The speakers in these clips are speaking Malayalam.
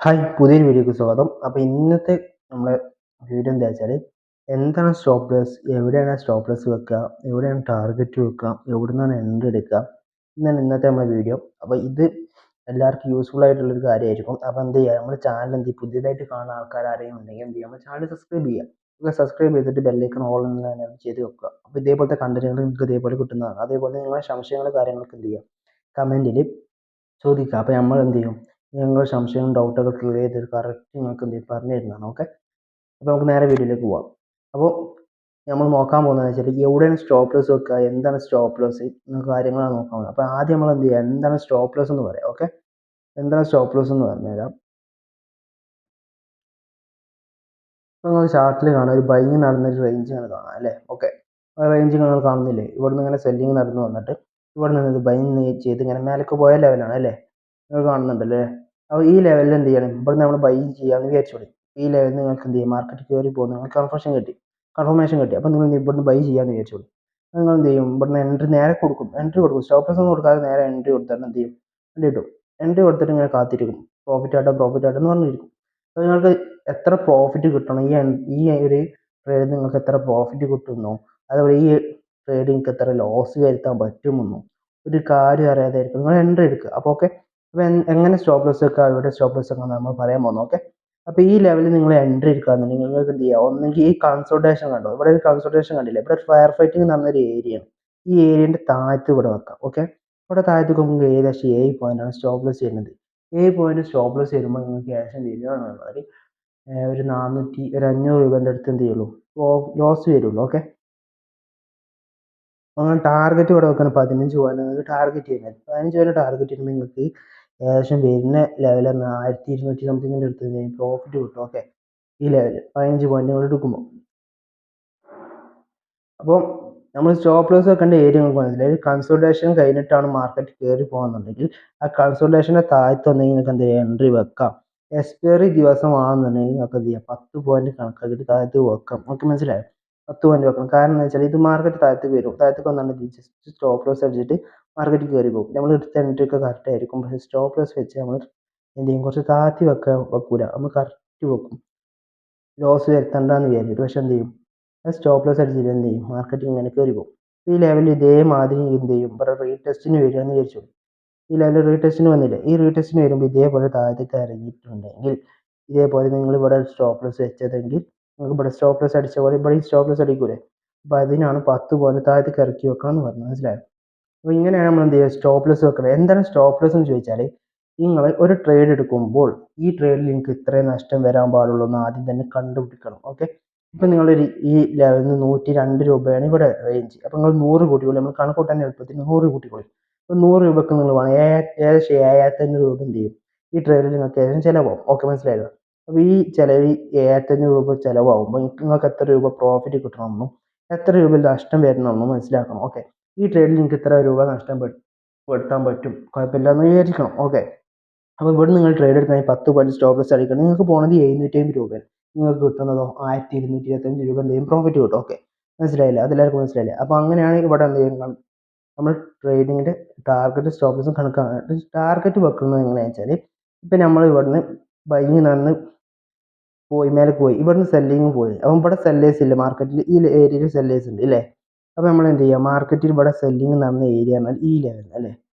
ഹായ് പുതിയൊരു വീഡിയോക്ക് സ്വാഗതം. അപ്പോൾ ഇന്നത്തെ നമ്മളെ വീഡിയോ എന്താ വെച്ചാൽ എന്താണ് സ്റ്റോപ്പ് ലോസ്, എവിടെയാണ് സ്റ്റോപ്പ് ലോസ് വെക്കുക, എവിടെയാണ് ടാർഗറ്റ് വെക്കുക, എവിടെ നിന്നാണ് എൻട്രി എടുക്കുക, ഇതാണ് ഇന്നത്തെ നമ്മളെ വീഡിയോ. അപ്പോൾ ഇത് എല്ലാവർക്കും യൂസ്ഫുൾ ആയിട്ടുള്ളൊരു കാര്യമായിരിക്കും. അപ്പോൾ എന്ത് ചെയ്യുക, നമ്മുടെ ചാനൽ എന്ത് ചെയ്യും, പുതിയതായിട്ട് കാണുന്ന ആൾക്കാർ ആരെങ്കിലും ഉണ്ടെങ്കിൽ എന്ത് ചെയ്യുക, നമ്മുടെ ചാനൽ സബ്സ്ക്രൈബ് ചെയ്യുക. അപ്പോൾ സബ്സ്ക്രൈബ് ചെയ്തിട്ട് ബെല്ലൈക്കൺ ഓൾ എന്ന് ചെയ്ത് വെക്കുക. അപ്പോൾ ഇതേപോലത്തെ കണ്ടന്റുകൾ നിങ്ങൾക്ക് ഇതേപോലെ കിട്ടുന്നതാണ്. അതേപോലെ നിങ്ങളുടെ സംശയങ്ങൾ കാര്യങ്ങളൊക്കെ എന്ത് ചെയ്യുക, കമൻറ്റിൽ ചോദിക്കുക. അപ്പോൾ നമ്മൾ എന്ത് ചെയ്യും, നിങ്ങളുടെ സംശയവും ഡൗട്ടൊക്കെ ക്ലിയർ ചെയ്ത് കറക്റ്റ് നിങ്ങൾക്ക് എന്ത് ചെയ്യും പറഞ്ഞു തരുന്നതാണ്. ഓക്കെ, അപ്പോൾ നമുക്ക് നേരെ വീഡിയോയിലേക്ക് പോവാം. അപ്പോൾ നമ്മൾ നോക്കാൻ പോകുന്നതെന്ന് വെച്ചാൽ എവിടെയാണ് സ്റ്റോപ്പ് ലോസ് വെക്കുക, എന്താണ് സ്റ്റോപ്പ് ലോസ് എന്ന കാര്യങ്ങളാണ് നോക്കാൻ പോകുന്നത്. അപ്പോൾ ആദ്യം നമ്മൾ എന്ത് ചെയ്യുക, എന്താണ് സ്റ്റോപ്പ് ലോസ് എന്ന് പറയാം. ഓക്കെ, എന്താണ് സ്റ്റോപ്പ് ലോസ് എന്ന് പറഞ്ഞുതരാം. ഇപ്പോൾ നിങ്ങൾ ചാർട്ടിൽ കാണാം, ഒരു ബൈങ് നടന്നൊരു റേഞ്ച് ആണ് കാണാം അല്ലേ. ഓക്കെ, ആ റേഞ്ച് നിങ്ങൾ കാണുന്നില്ലേ, ഇവിടെ നിന്ന് ഇങ്ങനെ സെല്ലിങ് നടന്നു വന്നിട്ട് ഇവിടെ നിന്ന് ബൈങ് ചെയ്ത് ഇങ്ങനെ മേലേക്ക് പോയ ലെവലാണ് അല്ലേ, നിങ്ങൾ കാണുന്നുണ്ടല്ലേ. അപ്പോൾ ഈ ലെവലിൽ എന്ത് ചെയ്യണം, ഇവിടെ നമ്മൾ ബൈ ചെയ്യാമെന്ന് വിചാരിച്ചോളി. ഈ ലെവലിൽ നിങ്ങൾക്ക് എന്ത് ചെയ്യും, മാർക്കറ്റ് കയറി പോകും, നിങ്ങൾക്ക് കൺഫർമേഷൻ കിട്ടി. അപ്പോൾ നിങ്ങൾ ഇവിടുന്ന് ബൈ ചെയ്യാമെന്ന് വിചാരിച്ചോളി. നിങ്ങൾ എന്ത് ചെയ്യും, ഇവിടുന്ന് എൻട്രി നേരെ കൊടുക്കും, സ്റ്റോപ്പ് ലോസ് ഒന്നും കൊടുക്കാതെ നേരെ എൻട്രി കൊടുത്താൽ എന്ത് ചെയ്യും, എൻട്രി കിട്ടും. എൻട്രി കൊടുത്തിട്ട് ഇങ്ങനെ കാത്തിരിക്കും, പ്രോഫിറ്റ് ആട്ടെ എന്ന് പറഞ്ഞിരിക്കും. അപ്പോൾ നിങ്ങൾക്ക് എത്ര പ്രോഫിറ്റ് കിട്ടണം, ഈ ഒരു ട്രേഡിൽ നിങ്ങൾക്ക് എത്ര പ്രോഫിറ്റ് കിട്ടുന്നോ, അതുപോലെ ഈ ട്രേഡിൽ നിങ്ങൾക്ക് എത്ര ലോസ് വരുത്താൻ പറ്റുമെന്നോ ഒരു കാര്യം അറിയാതായിരിക്കും നിങ്ങൾ എൻട്രി എടുക്കുക. അപ്പോൾ ഓക്കെ, അപ്പോൾ എങ്ങനെ സ്റ്റോപ്പ് ലോസ് വെക്കുക, എവിടെ സ്റ്റോപ്പ് ലോസ് വെക്കുക നമ്മൾ പറയാൻ പോകുന്നു. ഓക്കെ, അപ്പോൾ ഈ ലെവലിൽ നിങ്ങൾ എൻട്രി എടുക്കുകയാണെന്നുണ്ടെങ്കിൽ നിങ്ങൾക്ക് എന്ത് ചെയ്യുക, ഒന്നെങ്കിൽ ഈ കൺസൾട്ടേഷൻ കണ്ടോ, ഇവിടെ ഒരു കൺസൾട്ടേഷൻ കണ്ടില്ലേ, ഇവിടെ ഒരു ഫയർ ഫൈറ്റിംഗ് നടന്നൊരു ഏരിയയാണ്. ഈ ഏരിയൻ്റെ താഴത്ത് ഇവിടെ വെക്കാം. ഓക്കെ, ഇവിടെ താഴത്ത് നമുക്ക് ഏകദേശം 7 പോയിന്റാണ് സ്റ്റോപ്പ് ലോസ് ചെയ്യുന്നത്. 7 പോയിന്റ് സ്റ്റോപ്പ് ലോസ് വരുമ്പോൾ നിങ്ങൾക്ക് ഏകദേശം വരികയാണ് പറഞ്ഞാൽ ഒരു 400 ഒരു 500 രൂപേൻ്റെ അടുത്ത് എന്ത് ചെയ്യുള്ളൂ, ലോസ് വരുള്ളൂ. ഓക്കെ, അങ്ങനെ ടാർഗറ്റ് ഇവിടെ വെക്കണം 15 പോയിന്റ് നിങ്ങൾക്ക് ടാർഗറ്റ് ചെയ്യുന്നത്. 15 പോയിന്റ് ടാർഗറ്റ് ചെയ്യുമ്പോൾ നിങ്ങൾക്ക് ഏകദേശം വരുന്ന ലെവൽ 1200 സംതിങ്ങിൻ്റെ അടുത്ത് പ്രോഫിറ്റ് കിട്ടും. ഓക്കെ, ഈ ലെവൽ 15 പോയിന്റ് നിങ്ങൾ എടുക്കുമ്പോൾ. അപ്പോൾ നമ്മൾ സ്റ്റോപ്പ് ലോസ് വെക്കേണ്ട ഏരിയ നമുക്ക് മനസ്സിലായി. കൺസൾട്ടേഷൻ കഴിഞ്ഞിട്ടാണ് മാർക്കറ്റ് കയറി പോകുന്നുണ്ടെങ്കിൽ ആ കൺസൾട്ടേഷൻ്റെ താഴത്ത് വന്നെങ്കിൽ നിങ്ങൾക്ക് എന്ത് ചെയ്യാം, എൻട്രി വെക്കാം. എക്സ്പയറി ദിവസമാണെന്നുണ്ടെങ്കിൽ നിങ്ങൾക്ക് എന്ത് ചെയ്യാം, 10 പോയിന്റ് കണക്കാക്കിയിട്ട് താഴത്ത് വെക്കാം. നമുക്ക് മനസ്സിലായോ, 10 പോയിന്റ് വെക്കണം. കാരണം എന്താ വെച്ചാൽ ഇത് മാർക്കറ്റ് താഴത്ത് വരും, താഴത്ത് വന്നിട്ടുണ്ടെങ്കിൽ ജസ്റ്റ് സ്റ്റോപ്പ് ലോസ് അടിച്ചിട്ട് മാർക്കറ്റ് കയറി പോകും. നമ്മൾ എടുത്ത എൻട്രി ഒക്കെ കറക്റ്റ് ആയിരിക്കും, പക്ഷേ സ്റ്റോപ്പ് ലോസ് വെച്ച് നമ്മൾ എന്ത് ചെയ്യും, കുറച്ച് താഴ്ത്തി വെക്കൂല, നമ്മൾ കറക്റ്റ് വെക്കും, ലോസ് വരുത്തണ്ടെന്ന് വിചാരിച്ചിട്ട്. പക്ഷെ എന്ത് ചെയ്യും, സ്റ്റോപ്പ് ലോസ് അടിച്ചിട്ട് എന്ത് ചെയ്യും, മാർക്കറ്റ് ഇങ്ങനെ കയറി പോകും. ഈ ലെവലിൽ ഇതേമാതിരി എന്ത് ചെയ്യും, ഇവിടെ റീടെസ്റ്റിന് വരികയെന്ന് വിചാരിച്ചു. ഈ ലെവൽ റീടെസ്റ്റിന് വന്നില്ല, ഈ റീടെസ്റ്റിന് വരുമ്പോൾ ഇതേപോലെ താഴത്തേക്ക് ഇറങ്ങിയിട്ടുണ്ടെങ്കിൽ, ഇതേപോലെ നിങ്ങൾ ഇവിടെ സ്റ്റോപ്പ് ലോസ് വെച്ചതെങ്കിൽ നിങ്ങൾക്ക് ഇവിടെ സ്റ്റോപ്പ് ലോസ് അടിച്ച പോലെ ഇവിടെ സ്റ്റോപ്പ് ലോസ് അടിക്കൂലേ. അപ്പോൾ അതിനാണ് 10 പോലെ താഴത്തേക്ക് ഇറക്കി വെക്കണം എന്ന് പറഞ്ഞത്, മനസ്സിലായോ. അപ്പോൾ ഇങ്ങനെയാണ് നമ്മൾ എന്ത് ചെയ്യുക, സ്റ്റോപ്പ് ലോസ് വെക്കുന്നത്. എന്താണ് സ്റ്റോപ്പ് ലോസ് എന്ന് ചോദിച്ചാൽ, നിങ്ങൾ ഒരു ട്രേഡ് എടുക്കുമ്പോൾ ഈ ട്രേഡിൽ നിങ്ങൾക്ക് ഇത്രയും നഷ്ടം വരാൻ പാടുള്ളൂ എന്ന് ആദ്യം തന്നെ കണ്ടുപിടിക്കണം. ഓക്കെ, ഇപ്പം നിങ്ങളൊരു ഈ ലെവലിൽ നിന്ന് 102 രൂപയാണ് ഇവിടെ റേഞ്ച്. അപ്പോൾ നിങ്ങൾ 100 കൂട്ടിക്കോളി, നമ്മൾ കണക്ക് കൂട്ടാൻ എളുപ്പത്തിന് 100 കൂട്ടിക്കോളി. അപ്പോൾ 100 രൂപയ്ക്ക് നിങ്ങൾ വേണം ഏകദേശം 7500 രൂപ എന്ത് ചെയ്യും, ഈ ട്രേഡിൽ നിങ്ങൾക്ക് ഏകദേശം ചിലവാകും. ഓക്കെ, മനസ്സിലായല്ലോ. അപ്പോൾ ഈ ചിലവ് 7500 രൂപ ചിലവാകുമ്പോൾ നിങ്ങൾക്ക് എത്ര രൂപ പ്രോഫിറ്റ് കിട്ടണമെന്നും എത്ര രൂപ നഷ്ടം വരണമെന്നും മനസ്സിലാക്കണം. ഓക്കെ, ഈ ട്രേഡിൽ നിങ്ങൾക്ക് ഇത്ര രൂപ നഷ്ടം പെടുത്താൻ പറ്റും, കുഴപ്പമില്ല എന്ന് വിചാരിക്കണം. ഓക്കെ, അപ്പോൾ ഇവിടെ നിങ്ങൾ ട്രേഡ് എടുക്കുകയാണെങ്കിൽ 10 പോയിന്റ് സ്റ്റോപ്പ് ലോസ് അടിക്കണം, നിങ്ങൾക്ക് പോണത് 750 രൂപയാണ്, നിങ്ങൾക്ക് കിട്ടുന്നതോ 1225 രൂപ എന്തെങ്കിലും പ്രോഫിറ്റ് കിട്ടും. ഓക്കെ, മനസ്സിലായില്ലേ, അതെല്ലാവർക്കും മനസ്സിലായില്ലേ. അപ്പോൾ അങ്ങനെയാണ് ഇവിടെ എന്ത് ചെയ്യുന്നത്, നമ്മൾ ട്രേഡിങ്ങിൻ്റെ ടാർഗറ്റ് സ്റ്റോപ്പ് ലോസും കണക്കാണ്. ടാർഗറ്റ് വെക്കുന്നത് എങ്ങനെയാണെന്ന് വെച്ചാൽ, ഇപ്പം നമ്മൾ ഇവിടുന്ന് ബൈങ് നടന്ന് പോയി മേലെ പോയി, ഇവിടുന്ന് സെല്ലിങ് പോയി, അപ്പം ഇവിടെ സെല്ലേഴ്സ് ഇല്ല മാർക്കറ്റിൽ, ഈ ഏരിയയിൽ സെല്ലേഴ്സ് ഉണ്ട് ഇല്ലേ. അപ്പോൾ നമ്മൾ എന്ത് ചെയ്യുക, മാർക്കറ്റിൽ ഇവിടെ സെല്ലിങ് നടന്ന ഏരിയ എന്നാൽ ഈ ലെവൽ അല്ലേ,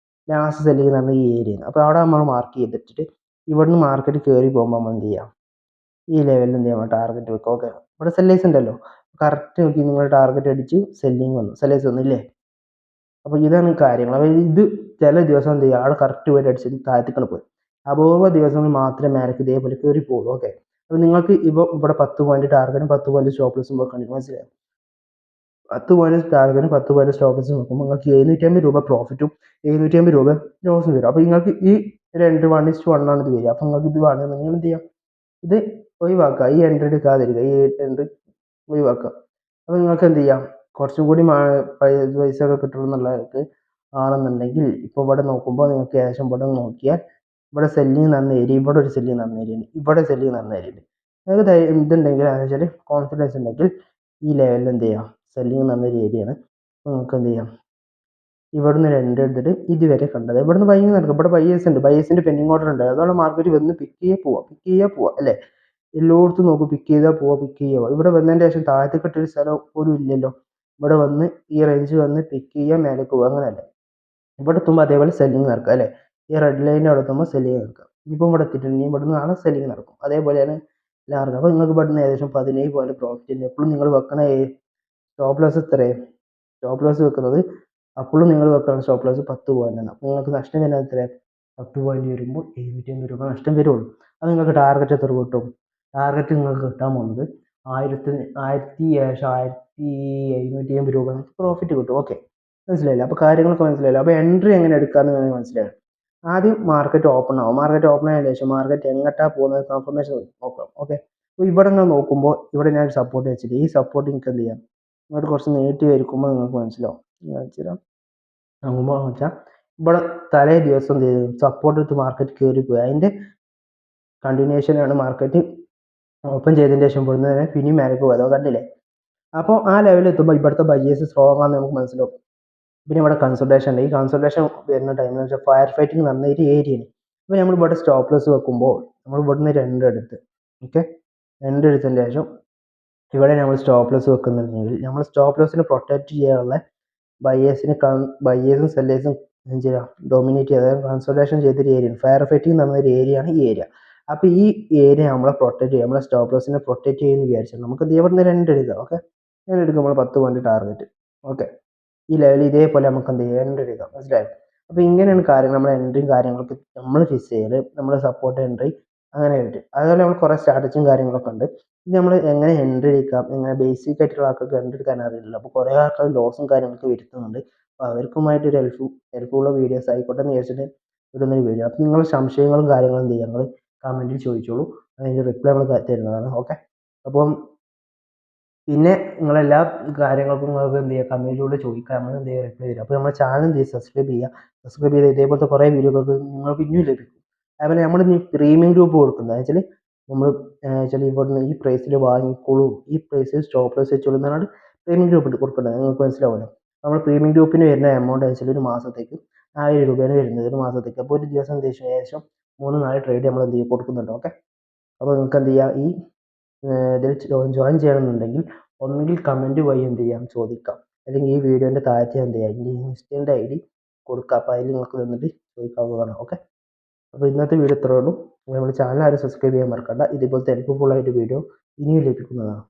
ലാസ്റ്റ് സെല്ലിങ് നടന്ന ഈ ഏരിയയാണ്. അപ്പോൾ അവിടെ നമ്മൾ മാർക്ക് ചെയ്തിട്ട് ഇവിടുന്ന് മാർക്കറ്റ് കയറി പോകുമ്പോൾ നമ്മൾ എന്ത് ചെയ്യാം, ഈ ലെവലിൽ എന്ത് ചെയ്യാം, ടാർഗറ്റ് വെക്കുക. ഓക്കെ, ഇവിടെ സെല്ലേഴ്സ് ഉണ്ടല്ലോ, കറക്റ്റ് നോക്കി നിങ്ങൾ ടാർഗറ്റ് അടിച്ച് സെല്ലിങ് വന്നു, സെല്ലേഴ്സ് വന്നു ഇല്ലേ. അപ്പോൾ ഇതാണ് കാര്യങ്ങൾ. അപ്പോൾ ഇത് ചില ദിവസം എന്ത് ചെയ്യുക, ആൾ കറക്റ്റ് പോയിട്ട് അടിച്ചിട്ട് താഴത്തേക്കാണ് പോയി. അപൂർവ ദിവസങ്ങളിൽ മാത്രമേ മേലേക്ക് ഇതേപോലെ കയറി പോകുള്ളൂ. ഓക്കെ, അപ്പോൾ നിങ്ങൾക്ക് ഇപ്പോൾ ഇവിടെ 10 പോയിന്റ് ടാർഗറ്റും 10 പോയിന്റ് സ്റ്റോപ്പ് ലോസും വെക്കേണ്ടി, മനസ്സിലായോ. 10 പോയിന്റ് ടാർഗറ്റും 10 പോയിന്റ് സ്റ്റോപ്പ് ലോസും നോക്കുമ്പോൾ നിങ്ങൾക്ക് 750 രൂപ പ്രോഫിറ്റും 750 രൂപ ലോസും വരും. അപ്പോൾ നിങ്ങൾക്ക് ഈ രണ്ട് 1:1 ആണ് ഇത് വരിക. അപ്പോൾ നിങ്ങൾക്ക് ഇത് വേണമെങ്കിൽ നിങ്ങൾ എന്ത് ചെയ്യാം, ഇത് ഒഴിവാക്കുക, ഈ എൻട്രി എടുക്കാതിരിക്കുക, ഈ എൻട്രി ഒഴിവാക്കുക. അപ്പോൾ നിങ്ങൾക്ക് എന്ത് ചെയ്യാം, കുറച്ചും കൂടി പൈസ ഒക്കെ കിട്ടണം എന്നുള്ളവർക്ക് ആണെന്നുണ്ടെങ്കിൽ ഇപ്പോൾ ഇവിടെ നോക്കുമ്പോൾ നിങ്ങൾക്ക് ഏകദേശം ഇവിടെ നോക്കിയാൽ ഇവിടെ സെല്ലിങ് നടന്ന ഏരിയ, ഇവിടെ ഒരു സെല്ലിങ് നടന്ന ഏരിയ ഉണ്ട്, ഇവിടെ സെല്ലിങ് നടന്ന ഏരിയ ഉണ്ട്. നിങ്ങൾക്ക് ഇതുണ്ടെങ്കിൽ എന്ന് വെച്ചാൽ കോൺഫിഡൻസ് ഉണ്ടെങ്കിൽ ഈ ലെവലിൽ എന്ത് ചെയ്യാം, സെല്ലിങ് നടന്നൊരു ഏരിയയാണ്. അപ്പോൾ നിങ്ങൾക്ക് എന്ത് ചെയ്യാം, ഇവിടുന്ന് 2 എടുത്തിട്ട് ഇതുവരെ കണ്ടത്. ഇവിടുന്ന് ബൈയിങ് നടക്കും. ഇവിടെ ബയേഴ്സ് ഉണ്ട്. ബയേഴ്സിന്റെ പെൻഡിങ് ഓർഡർ ഉണ്ട്. അതോടെ മാർക്കറ്റ് വന്ന് പിക്ക് ചെയ്യേ പോവാ. പിക്ക് ചെയ്യാ പോവാ അല്ലേ? എല്ലോടത്തും നോക്കും പിക്ക് ചെയ്താ പോവാ, പിക്ക് ചെയ്യാ പോവാ. ഇവിടെ വന്നതിന്റെ ശേഷം താഴത്തേക്ക് ഇട്ടൊരു സ്ഥലം പോലും ഇല്ലല്ലോ. ഇവിടെ വന്ന് ഈ റേഞ്ച് വന്ന് പിക്ക് ചെയ്യാ മേലേക്ക് പോവാ അങ്ങനെയല്ലേ? ഇവിടെ എത്തുമ്പോൾ അതേപോലെ സെല്ലിങ് നടക്കുക അല്ലേ? ഈ റെഡ് ലൈനിൻ്റെ അവിടെ എത്തുമ്പോൾ സെല്ലിങ് നടക്കുക. ഇപ്പം ഇവിടെ എത്തിയിട്ടുണ്ട്. ഇനി ഇവിടുന്ന് നാളെ സെല്ലിങ് നടക്കും. അതേപോലെയാണ് ലാർജ്. അപ്പോൾ നിങ്ങൾക്ക് ഇവിടുന്ന് ഏകദേശം 17 പോലെ പ്രോഫിറ്റ് ഉണ്ട്. എപ്പോഴും നിങ്ങൾ വെക്കണ സ്റ്റോപ്പ് ലോസ് എത്രയാണ്? സ്റ്റോപ്പ് ലോസ് വെക്കുന്നത് അപ്പോഴും നിങ്ങൾ വെക്കണം സ്റ്റോപ്പ് ലോസ് 10 പോയിൻ്റാണ്. അപ്പോൾ നിങ്ങൾക്ക് നഷ്ടം വരുന്നത് എത്രയാണ്? 10 പോയിന്റ് വരുമ്പോൾ 750 രൂപ നഷ്ടം വരുള്ളൂ. അത് നിങ്ങൾക്ക് ടാർഗറ്റ് എത്ര കിട്ടും? ടാർഗറ്റ് നിങ്ങൾക്ക് കിട്ടാൻ പോകുന്നത് 1750 രൂപ നിങ്ങൾക്ക് പ്രോഫിറ്റ് കിട്ടും. ഓക്കെ, മനസ്സിലായില്ല? അപ്പോൾ കാര്യങ്ങളൊക്കെ മനസ്സിലായില്ല. അപ്പോൾ എൻട്രി എങ്ങനെ എടുക്കാമെന്ന് നിങ്ങൾക്ക് മനസ്സിലായി. ആദ്യം മാർക്കറ്റ് ഓപ്പൺ ആവും. മാർക്കറ്റ് ഓപ്പൺ ആയതിനു ശേഷം മാർക്കറ്റ് എങ്ങോട്ടാണ് പോകുന്നത് കൺഫർമേഷൻ നോക്കാം. ഓക്കെ, അപ്പോൾ ഇവിടെ നിങ്ങൾ നോക്കുമ്പോൾ ഇവിടെ ഞാൻ സപ്പോർട്ട് വെച്ചിട്ട് ഈ സപ്പോർട്ട് നിങ്ങൾക്ക് എന്ത് ചെയ്യാം? ഇങ്ങോട്ട് കുറച്ച് നീട്ടി വരിക്കുമ്പോൾ നിങ്ങൾക്ക് മനസ്സിലാവും. മനസ്സിലാവും നോക്കുമ്പോൾ വെച്ചാൽ ഇവിടെ തലേ ദിവസം എന്ത് ചെയ്തു? സപ്പോർട്ട് എടുത്ത് മാർക്കറ്റ് കയറി പോയി. അതിൻ്റെ കണ്ടിന്യൂഷനാണ് മാർക്കറ്റ് ഓപ്പൺ ചെയ്തതിന് ശേഷം ഇവിടുന്ന് പിന്നെയും മേലേക്ക് പോയത്. കണ്ടില്ലേ? അപ്പോൾ ആ ലെവലിൽ എത്തുമ്പോൾ ഇവിടുത്തെ ബയേഴ്സ് സ്ട്രോങ് ആണെന്ന് നമുക്ക് മനസ്സിലാവും. പിന്നെ ഇവിടെ കൺസൾട്ടേഷൻ ഉണ്ട്. ഈ കൺസൾട്ടേഷൻ വരുന്ന ടൈമിൽ വെച്ചാൽ ഫയർ ഫൈറ്റിംഗ് നടന്ന ഒരു ഏരിയയാണ്. അപ്പോൾ നമ്മൾ ഇവിടെ സ്റ്റോപ്പ് ലോസ് വെക്കുമ്പോൾ നമ്മൾ ഇവിടുന്ന് 2 എടുത്ത്, ഓക്കെ, 2 എടുത്തതിന് ശേഷം ഇവിടെ നമ്മൾ സ്റ്റോപ്പ് ലോസ് വെക്കുന്നുണ്ടെങ്കിൽ നമ്മൾ സ്റ്റോപ്പ് ലോസിനെ പ്രൊട്ടക്റ്റ് ചെയ്യാനുള്ള ബയേഴ്സും സെല്ലേഴ്സും എന്ത് ചെയ്യുക? ഡോമിനേറ്റ് ചെയ്യുക. അതായത് കൺസൾട്ടേഷൻ ചെയ്തൊരു ഏരിയയാണ്. ഫയർ ഫൈറ്റിംഗ് നടന്ന ഒരു ഏരിയയാണ് ഈ ഏരിയ. അപ്പോൾ ഈ ഏരിയ നമ്മളെ പ്രൊട്ടക്റ്റ് ചെയ്യും. നമ്മളെ സ്റ്റോപ്പ് ലോസിനെ പ്രൊട്ടക്റ്റ് ചെയ്യുമെന്ന് വിചാരിച്ചാൽ നമുക്ക് എന്ത് ചെയ്യാം? ഇവിടുന്ന് 2 എടുക്കുക. ഓക്കെ, 2 എടുക്കുമ്പോൾ നമ്മൾ 10 പോയിന്റ് ടാർഗറ്റ്. ഓക്കെ, ഈ ലെവൽ ഇതേപോലെ നമുക്ക് എന്ത് ചെയ്യാം? എൻട്രി എടുക്കാം. മനസ്സിലായോ? അപ്പോൾ ഇങ്ങനെയാണ് കാര്യങ്ങൾ. നമ്മുടെ എൻട്രിയും കാര്യങ്ങളൊക്കെ നമ്മൾ ഫിക്സ് ചെയ്യൽ, നമ്മൾ സപ്പോർട്ട് എൻട്രി അങ്ങനെ ആയിട്ട്. അതുപോലെ നമ്മൾ കുറേ സ്ട്രാറ്റജിയും കാര്യങ്ങളൊക്കെ ഉണ്ട്. ഇത് നമ്മൾ എങ്ങനെ എൻട്രി എടുക്കാം, എങ്ങനെ ബേസിക് ആയിട്ടുള്ള ആൾക്കാർക്ക് എൻട്രി എടുക്കാൻ അറിയില്ല. അപ്പോൾ കുറേ ആൾക്കാർ ലോസും കാര്യങ്ങളൊക്കെ വരുത്തുന്നുണ്ട്. അപ്പോൾ അവർക്കുമായിട്ട് ഒരു ഹെൽപ്ഫുള്ള വീഡിയോസ് ആയിക്കോട്ടെ എന്ന് വിചാരിച്ചിട്ട് ഇടുന്നൊരു വീഡിയോ. അപ്പോൾ നിങ്ങളുടെ സംശയങ്ങളും കാര്യങ്ങളും എന്ത് ചെയ്യുക? നിങ്ങൾ കമൻറ്റിൽ ചോദിച്ചോളൂ. അതിൻ്റെ റിപ്ലൈ നമ്മൾ തരുന്നതാണ്. ഓക്കെ, അപ്പം പിന്നെ നിങ്ങളെല്ലാ കാര്യങ്ങൾക്കും നിങ്ങൾക്ക് എന്ത് ചെയ്യുക? കമൻറ്റിലൂടെ ചോദിക്കുക. നമ്മൾ എന്ത് ചെയ്യുക? റിപ്ലൈ തരും. അപ്പോൾ നമ്മുടെ ചാനൽ എന്ത് ചെയ്യുക? സബ്സ്ക്രൈബ് ചെയ്യുക. സബ്സ്ക്രൈബ് ചെയ്ത് ഇതേപോലത്തെ കുറേ വീഡിയോകൾക്ക് നിങ്ങൾക്ക് ഇനിയും ലഭിക്കും. അതുപോലെ നമ്മൾ ഇനി പ്രീമിയം ഗ്രൂപ്പ് കൊടുക്കുന്നത് വെച്ചാൽ നമ്മൾ വെച്ചാൽ ഇവിടുന്ന് ഈ പ്രൈസിൽ വാങ്ങിക്കോളൂ, ഈ പ്രൈസിൽ സ്റ്റോപ്പ് ലോസ് വെച്ചോളൂ എന്നാണ് പ്രീമിയം ഗ്രൂപ്പ് കൊടുക്കുന്നത്. നിങ്ങൾക്ക് മനസ്സിലാവുമല്ലോ? നമ്മൾ പ്രീമിയം ഗ്രൂപ്പിന് വരുന്ന എമൗണ്ട് വെച്ചാൽ ഒരു മാസത്തേക്ക് 1000 രൂപയാണ് വരുന്നത്, ഒരു മാസത്തേക്ക്. അപ്പോൾ ഒരു ദിവസം ഏകദേശം 3-4 ട്രേഡ് നമ്മൾ എന്ത് ചെയ്യും? കൊടുക്കുന്നുണ്ട്. ഓക്കെ, അപ്പോൾ നിങ്ങൾക്ക് എന്ത് ചെയ്യുക? ഈ ഇതിൽ ജോയിൻ ചെയ്യണമെന്നുണ്ടെങ്കിൽ ഒന്നുകിൽ കമൻറ്റ് വഴി എന്ത് ചെയ്യാം? ചോദിക്കാം. അല്ലെങ്കിൽ ഈ വീഡിയോൻ്റെ താഴത്തെ എന്ത് ചെയ്യുക? എൻ്റെ ഇൻസ്റ്റൻ്റെ ID കൊടുക്കുക. അപ്പോൾ അതിൽ നിങ്ങൾക്ക് വന്നിട്ട് ചോദിക്കാവുന്നതാണ്. ഓക്കെ, അപ്പോൾ ഇന്നത്തെ വീഡിയോ ഇത്രയേ ഉള്ളൂ. നമ്മുടെ ചാനൽ ആരും സബ്സ്ക്രൈബ് ചെയ്യാൻ മറക്കണ്ട. ഇതുപോലത്തെ ഹെൽപ്ഫുൾ ആയിട്ട് വീഡിയോ ഇനിയും ലഭിക്കുന്നതാണ്.